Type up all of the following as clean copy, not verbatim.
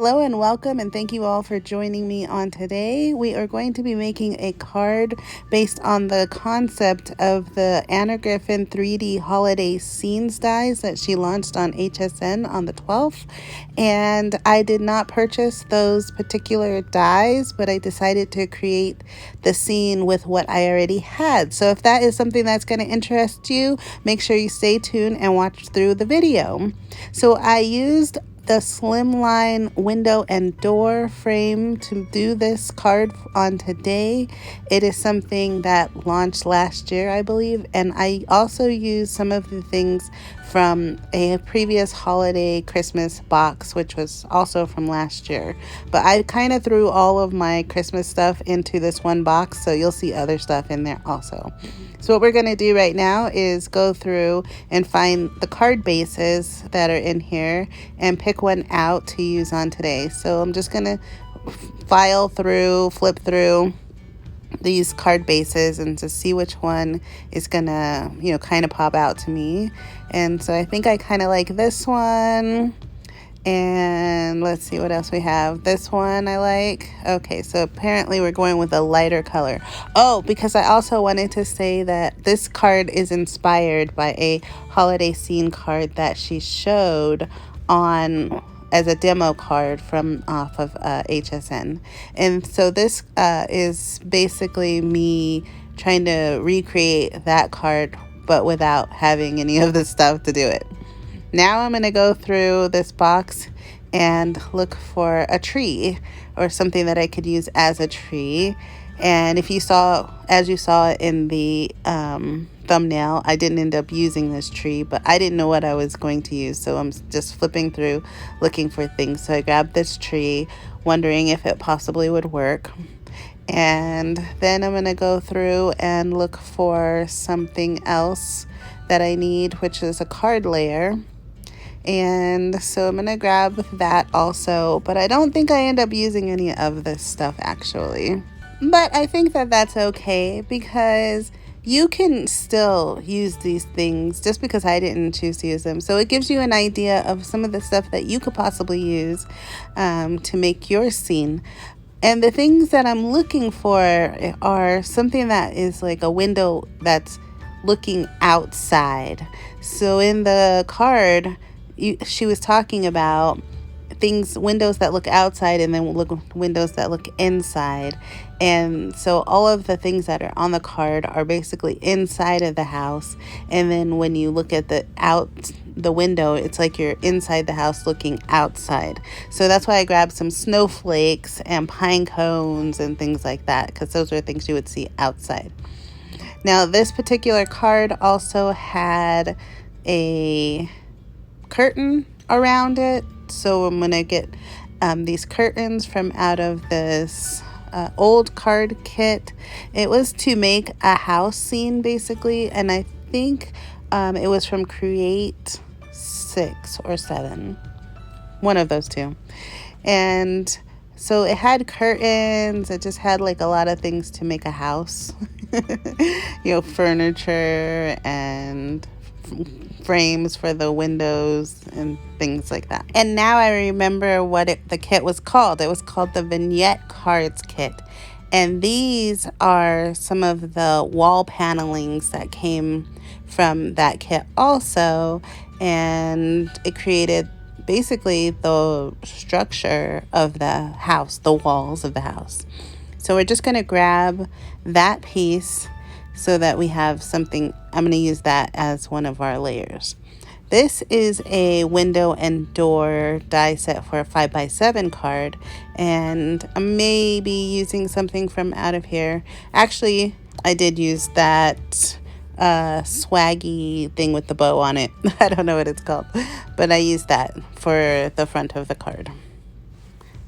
Hello and welcome, and thank you all for joining me on today. We are going to be making a card based on the concept of the Anna Griffin 3D Holiday Scenes dies that she launched on HSN on the 12th. And I did not purchase those particular dies, but I decided to create the scene with what I already had. So if that is something that's going to interest you, make sure you stay tuned and watch through the video. So I used the slimline window and door frame to do this card on today. It is something that launched last year, I believe, and I also used some of the things from a previous holiday Christmas box, which was also from last year. But I kind of threw all of my Christmas stuff into this one box, so you'll see other stuff in there also. So what we're going to do right now is go through and find the card bases that are in here and pick one out to use on today. So I'm just going to flip through these card bases and to see which one is gonna, kind of pop out to me. And so I think I kind of like this one. And let's see what else we have. This one I like. Okay, so apparently we're going with a lighter color. Oh, because I also wanted to say that this card is inspired by a holiday scene card that she showed on as a demo card from off of HSN. And so this is basically me trying to recreate that card, but without having any of the stuff to do it. Now I'm going to go through this box and look for a tree or something that I could use as a tree. And if you saw, as you saw in the thumbnail, I didn't end up using this tree, but I didn't know what I was going to use. So I'm just flipping through looking for things. So I grabbed this tree, wondering if it possibly would work. And then I'm going to go through and look for something else that I need, which is a card layer. And so I'm going to grab that also, but I don't think I end up using any of this stuff actually. But I think that that's okay because you can still use these things just because I didn't choose to use them. So it gives you an idea of some of the stuff that you could possibly use to make your scene. And the things that I'm looking for are something that is like a window that's looking outside. So in the card, she was talking about windows that look outside and then windows that look inside. And so all of the things that are on the card are basically inside of the house. And then when you look at the window, it's like you're inside the house looking outside. So that's why I grabbed some snowflakes and pine cones and things like that, because those are things you would see outside. Now, this particular card also had a curtain around it. So I'm going to get these curtains from out of this old card kit. It was to make a house scene, basically. And I think it was from Create 6 or 7. One of those two. And so it had curtains. It just had like a lot of things to make a house. Furniture and frames for the windows and things like that. And now I remember what the kit was called. It was called the Vignette Cards Kit. And these are some of the wall panelings that came from that kit also. And it created basically the structure of the house, the walls of the house. So we're just going to grab that piece so that we have something. I'm going to use that as one of our layers. This is a window and door die set for a 5x7 card, and I may be using something from out of here. Actually, I did use that swaggy thing with the bow on it. I don't know what it's called, but I used that for the front of the card.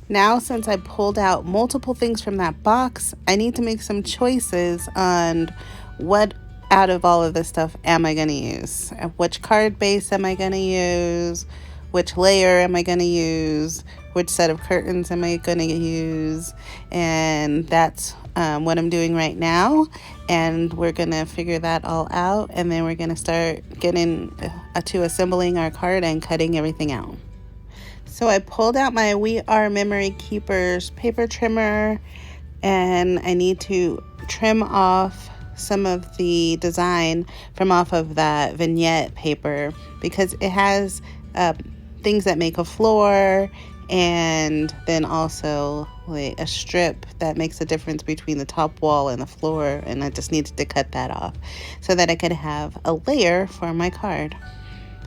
Now, since I pulled out multiple things from that box, I need to make some choices on what out of all of this stuff am I going to use? Which card base am I going to use? Which layer am I going to use? Which set of curtains am I going to use? And that's what I'm doing right now. And we're going to figure that all out. And then we're going to start getting to assembling our card and cutting everything out. So I pulled out my We Are Memory Keepers paper trimmer, and I need to trim off some of the design from off of that vignette paper because it has things that make a floor, and then also like a strip that makes a difference between the top wall and the floor, and I just needed to cut that off so that I could have a layer for my card.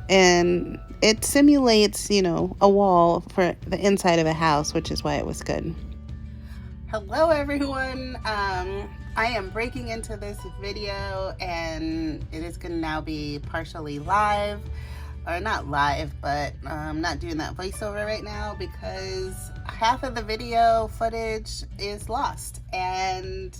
And it simulates, you know, a wall for the inside of a house, which is why it was good. Hello everyone. I am breaking into this video, and it is going to now be partially live, or not live, but I'm not doing that voiceover right now because half of the video footage is lost and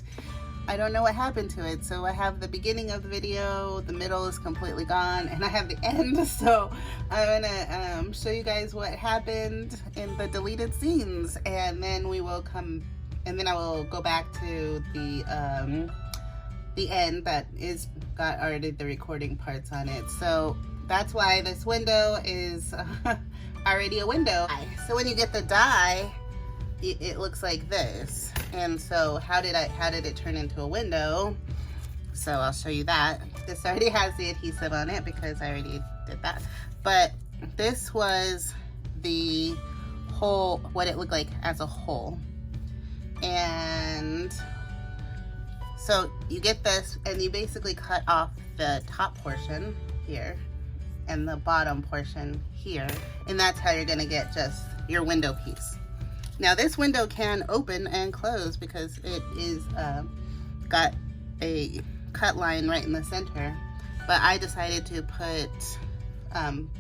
I don't know what happened to it. So I have the beginning of the video, the middle is completely gone, and I have the end. So I'm gonna show you guys what happened in the deleted scenes, and then we will come, and then I will go back to the end that is got already the recording parts on it. So that's why this window is already a window. So when you get the die, it looks like this. And so how did it turn into a window? So I'll show you that. This already has the adhesive on it because I already did that. But this was the whole, what it looked like as a whole. And so you get this, and you basically cut off the top portion here and the bottom portion here, and that's how you're gonna get just your window piece. Now this window can open and close because it is got a cut line right in the center, but I decided to put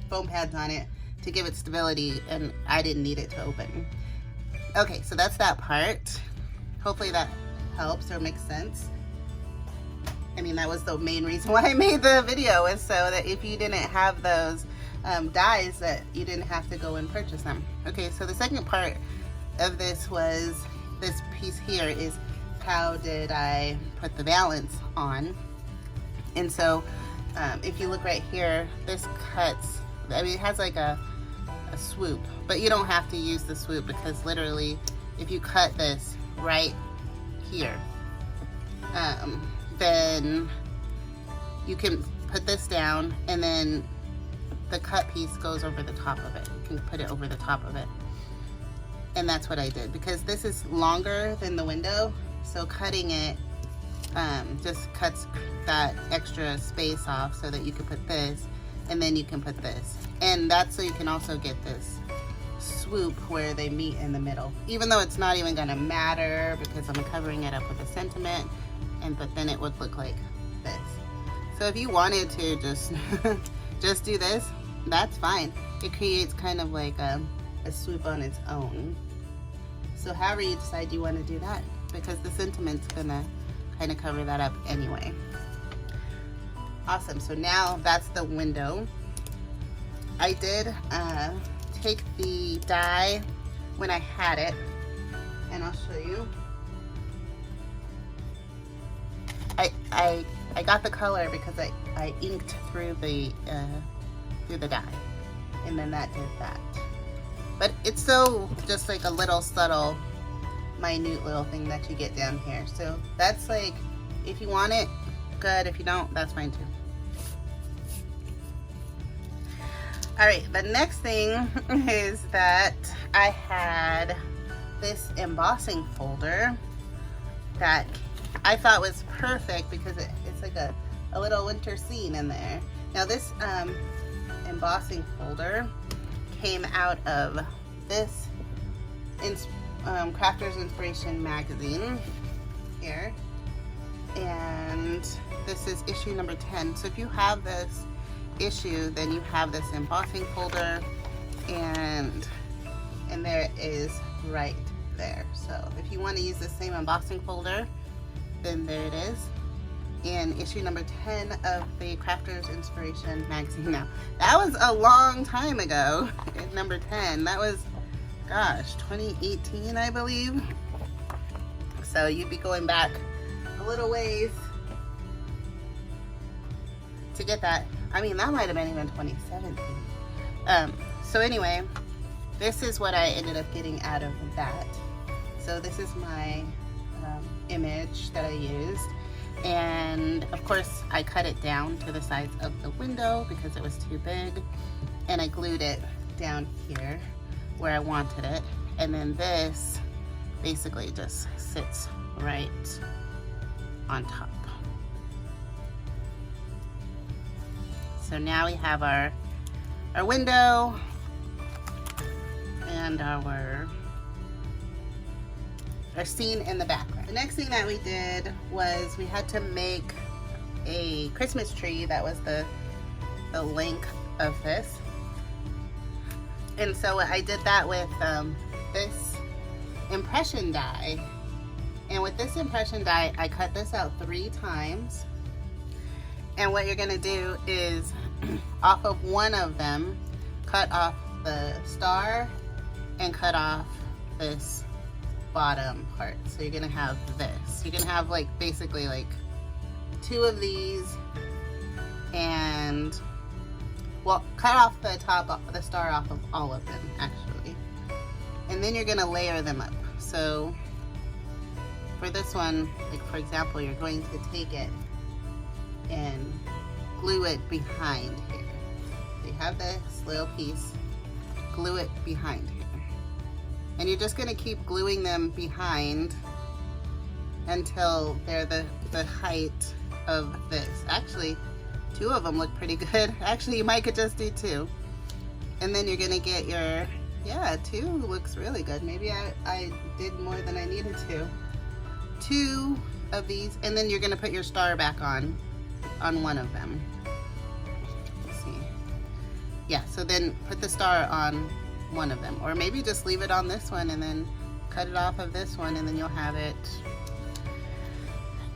foam pads on it to give it stability, and I didn't need it to open. Okay, so that's that part. Hopefully that helps or makes sense. I mean, that was the main reason why I made the video, is so that if you didn't have those dies, that you didn't have to go and purchase them. Okay, so the second part of this was this piece here is how did I put the valance on. And so if you look right here, this cuts, I mean, it has like a swoop, but you don't have to use the swoop because literally if you cut this right here, then you can put this down, and then the cut piece goes over the top of it. You can put it over the top of it. And that's what I did because this is longer than the window, so cutting it just cuts that extra space off so that you can put this, and then you can put this. And that's so you can also get this swoop where they meet in the middle, even though it's not even gonna matter because I'm covering it up with a sentiment, but then it would look like this. So if you wanted to just just do this, that's fine. It creates kind of like a swoop on its own. So however you decide you want to do that, because the sentiment's gonna kind of cover that up anyway. Awesome, so now that's the window. I did take the die when I had it, and I'll show you. I got the color because I inked through the die, and then that did that. But it's so just like a little subtle, minute little thing that you get down here. So that's like, if you want it, good. If you don't, that's fine too. All right, the next thing is that I had this embossing folder that I thought was perfect because it's like a little winter scene in there. Now this embossing folder came out of this Crafters Inspiration magazine here, and this is issue number 10. So if you have this issue, then you have this embossing folder, and there it is right there. So if you want to use the same embossing folder, then there it is. In issue number 10 of the Crafters Inspiration magazine. Now, that was a long time ago. In number 10, that was, gosh, 2018, I believe. So you'd be going back a little ways to get that. I mean, that might have been even 2017. So anyway, this is what I ended up getting out of that. So this is my image that I used. And of course I cut it down to the size of the window because it was too big. And I glued it down here where I wanted it. And then this basically just sits right on top. So now we have our window and our scene in the background. The next thing that we did was we had to make a Christmas tree that was the length of this. And so I did that with this impression die. And with this impression die, I cut this out 3 times. And what you're gonna do is off of one of them, cut off the star and cut off this bottom part. So you're gonna have this. You're gonna have like basically like 2 of these, and well, cut off the top, the star off of all of them actually. And then you're gonna layer them up. So for this one, like for example, you're going to take it and glue it behind here. So you have this little piece, glue it behind here. And you're just gonna keep gluing them behind until they're the height of this. Actually, 2 of them look pretty good. Actually, you might could just do 2. And then you're gonna get your, yeah, 2 looks really good. Maybe I did more than I needed to. 2 of these, and then you're gonna put your star back on one of them. Let's see. Yeah, so then put the star on one of them, or maybe just leave it on this one and then cut it off of this one, and then you'll have it.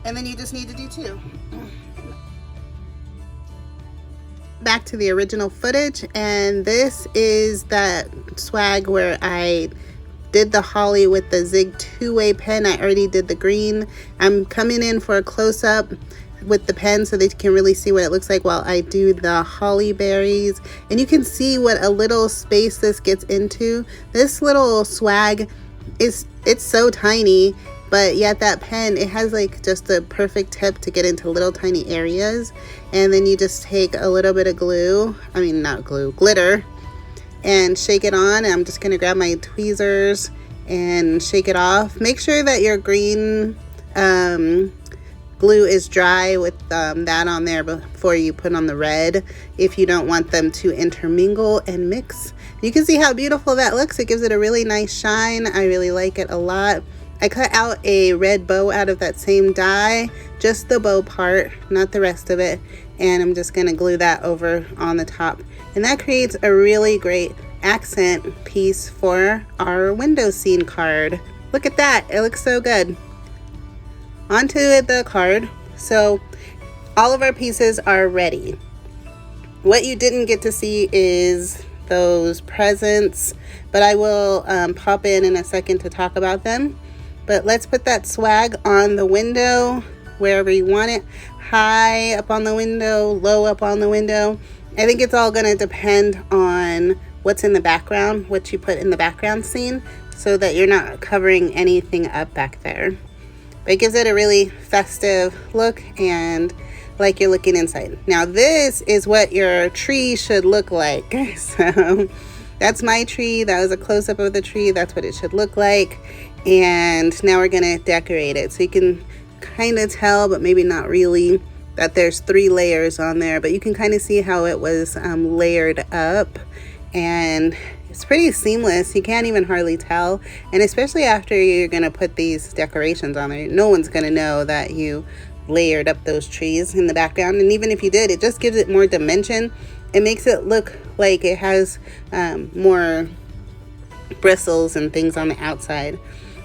And then you just need to do 2. Back to the original footage, and this is that swag where I did the holly with the Zig 2-way pen. I already did the green. I'm coming in for a close-up with the pen so that you can really see what it looks like while I do the holly berries. And you can see what a little space this gets into. This little swag it's so tiny, but yet that pen, it has like just the perfect tip to get into little tiny areas. And then you just take a little bit of glue, I mean not glue, glitter, and shake it on. And I'm just gonna grab my tweezers and shake it off. Make sure that your green glue is dry with that on there before you put on the red, if you don't want them to intermingle and mix. You can see how beautiful that looks. It gives it a really nice shine. I really like it a lot. I cut out a red bow out of that same die, just the bow part, not the rest of it, and I'm just gonna glue that over on the top. And that creates a really great accent piece for our window scene card. Look at that, it looks so good. Onto the card. So all of our pieces are ready. What you didn't get to see is those presents, but I will pop in a second to talk about them. But let's put that swag on the window, wherever you want it. High up on the window, low up on the window. I think it's all gonna depend on what's in the background, what you put in the background scene, so that you're not covering anything up back there. But it gives it a really festive look and like you're looking inside. Now this is what your tree should look like. So that's my tree. That was a close-up of the tree. That's what it should look like. And now we're gonna decorate it. So you can kind of tell, but maybe not really, that there's 3 layers on there. But you can kind of see how it was layered up. And it's pretty seamless. You can't even hardly tell. And especially after you're gonna put these decorations on there, no one's gonna know that you layered up those trees in the background. And even if you did, it just gives it more dimension. It makes it look like it has more bristles and things on the outside.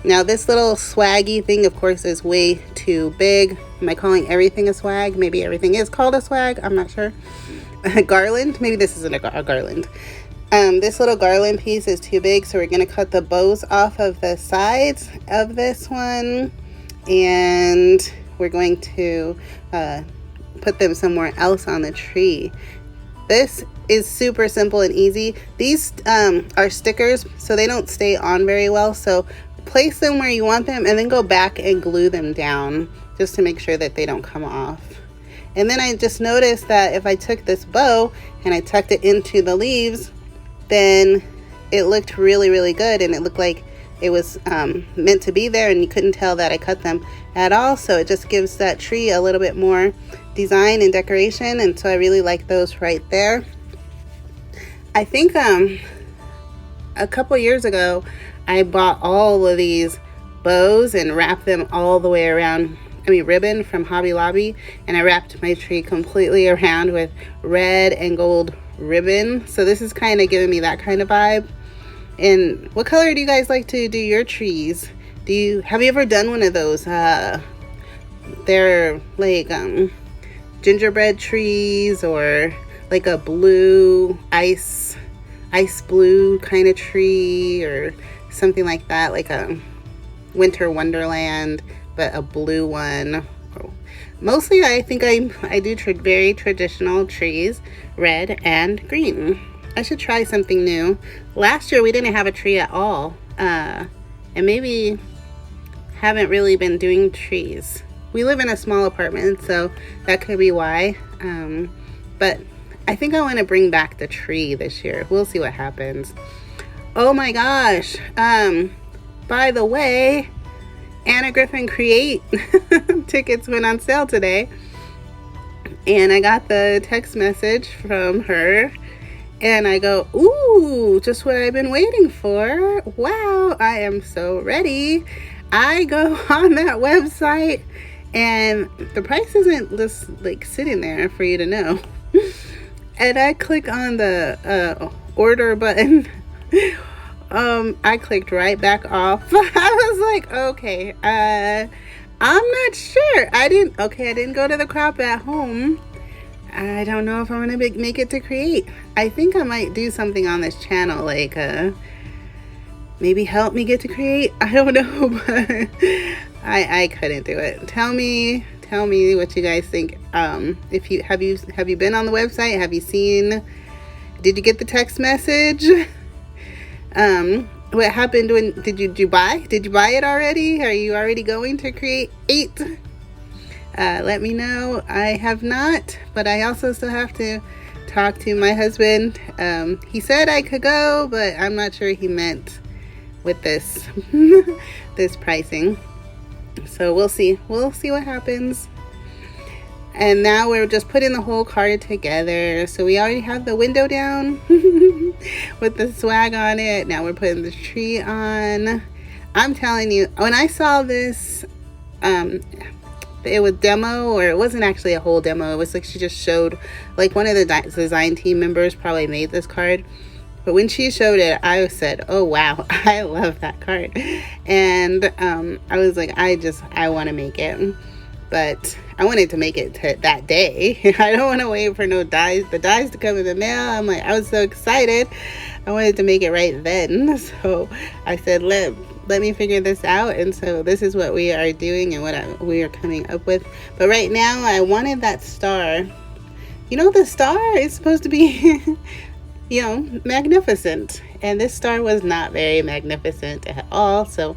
Now this little swaggy thing, of course, is way too big. Am I calling everything a swag? Maybe everything is called a swag, I'm not sure. A garland, maybe this isn't a garland. This little garland piece is too big, so we're gonna cut the bows off of the sides of this one, and we're going to put them somewhere else on the tree. This is super simple and easy. These are stickers, so they don't stay on very well. So place them where you want them and then go back and glue them down just to make sure that they don't come off. And then I just noticed that if I took this bow and I tucked it into the leaves, then it looked really, really good, and it looked like it was meant to be there, and you couldn't tell that I cut them at all. So it just gives that tree a little bit more design and decoration, and so I really like those right there. I think a couple years ago I bought all of these bows and wrapped them all the way around, ribbon from Hobby Lobby, and I wrapped my tree completely around with red and gold ribbon. So this is kind of giving me that kind of vibe. And what color do you guys like to do your trees? Have you ever done one of those? They're like gingerbread trees, or like a blue ice blue kind of tree, or something like that, like a winter wonderland, but a blue one. Mostly I think I do very traditional trees, red and green. I should try something new. Last year we didn't have a tree at all, and maybe haven't really been doing trees. We live in a small apartment, so that could be why. But I think I want to bring back the tree this year. We'll see what happens. Oh my gosh. By the way, Anna Griffin Create tickets went on sale today. And I got the text message from her. And I go, ooh, just what I've been waiting for. Wow, I am so ready. I go on that website, and the price isn't just like sitting there for you to know. And I click on the order button. I clicked right back off. I was like, okay, I'm not sure. I didn't go to the crop at home. I don't know if I'm gonna make it to Create. I think I might do something on this channel, like maybe help me get to Create. I don't know, but I couldn't do it. Tell me what you guys think. If you have you been on the website? Have you seen? Did you get the text message? What happened when did you buy it already? Are you already going to Create 8? Let me know. I have not, but I also still have to talk to my husband. He said I could go, but I'm not sure he meant with this this pricing. So we'll see what happens. And now we're just putting the whole card together. So we already have the window down with the swag on it. Now we're putting the tree on. I'm telling you, when I saw this, it was demo, or it wasn't actually a whole demo. It was like she just showed, like one of the design team members probably made this card. But when she showed it, I said, oh wow, I love that card. And I was like, I want to make it. But I wanted to make it to that day. I don't want to wait for the dies to come in the mail. I was so excited. I wanted to make it right then. So I said, let me figure this out. And so this is what we are doing and what we are coming up with. But right now I wanted that star. You know, the star is supposed to be, magnificent. And this star was not very magnificent at all. So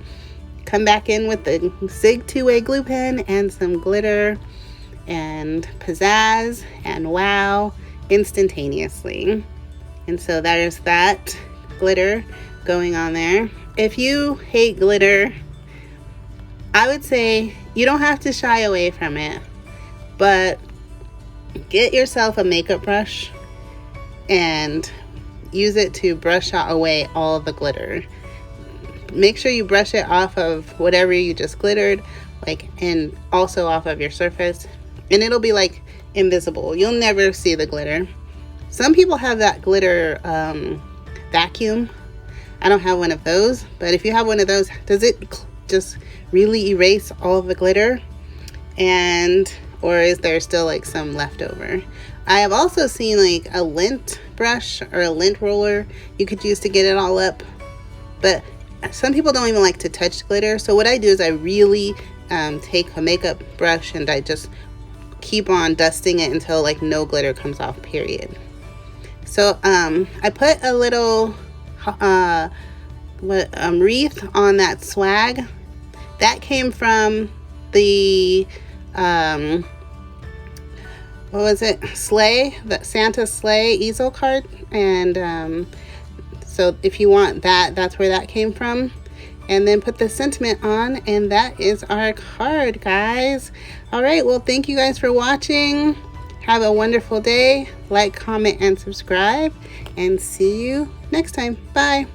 come back in with the Sig 2-way glue pen and some glitter and pizzazz and wow instantaneously. And so there's that glitter going on there. If you hate glitter, I would say you don't have to shy away from it, but get yourself a makeup brush and use it to brush away all the glitter. Make sure you brush it off of whatever you just glittered, and also off of your surface, and it'll be like invisible. You'll never see the glitter. Some people have that glitter vacuum. I don't have one of those, but if you have one of those, does it just really erase all of the glitter? Or is there still like some left over? I have also seen like a lint brush or a lint roller you could use to get it all up, but some people don't even like to touch glitter. So what I do is I really take a makeup brush and I just keep on dusting it until like no glitter comes off, period. So I put a little wreath on that swag. That came from the what was it? Sleigh, that Santa sleigh easel card. And so if you want that, that's where that came from. And then put the sentiment on, and that is our card, guys. All right, well, thank you guys for watching. Have a wonderful day. Like, comment, and subscribe, and see you next time. Bye.